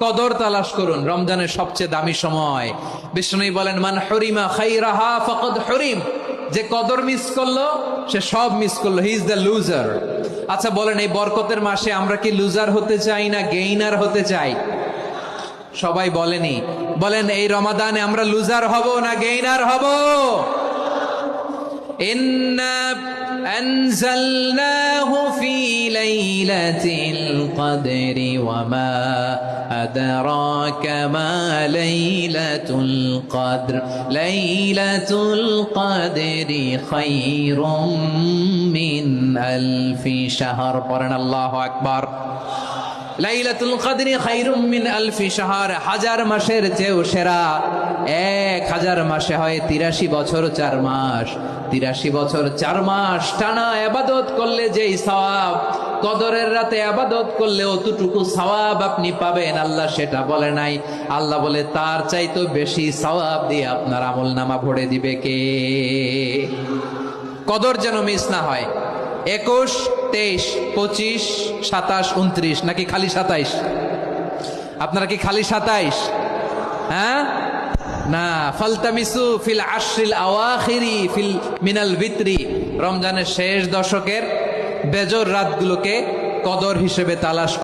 কদর তালাশ করুন। রমজানের সবচেয়ে দামি সময়। বিষ্ণু বলেন, মান হরিমা খাইরাহা ফাকাদ হরিম। যে কদর মিস করলো সে সব মিস করলো, হি ইজ দ্য লুজার। আচ্ছা বলেন, এই বরকতের মাসে আমরা কি লুজার হতে চাই না গেইনার হতে চাই? সবাই বলেনি, বলেন এই রমাদানে আমরা লুজার হব না গেইনার হব? ইন্না আনজালনাহু ফি লাইলাতিল কদরি ওয়া মা আদরাকা মা লাইলাতুল কদর লাইলাতুল কদরি খায়রুম মিন আলফি শাহর। পড়েন আল্লাহু আকবার। লাইলাতুল কদরি খায়রুম মিন আলফি শাহর, হাজার মাসের চেয়েও সেরা। 1000 মাসে হয় 83 বছর 4 মাস। 83 বছর 4 মাস টানা ইবাদত করলে যেই সওয়াব, কদরের রাতে ইবাদত করলে অতটুকু সওয়াব আপনি পাবেন, আল্লাহ সেটা বলে নাই। আল্লাহ বলে তার চাইতে বেশি সওয়াব দিয়ে আপনার আমলনামা ভরে দিবে কে? কদর যেন মিস না হয়। 21, 23, 25, 27, 29 নাকি খালি 27? আপনারা কি খালি 27? হ্যাঁ না, ফালতামিসু ফিল আশরিল আওয়াখিরি ফিল মিনাল ভিতরি। রমজানের শেষ দশকের বেজর রাতগুলোকে কদর হিসেবে তালাশ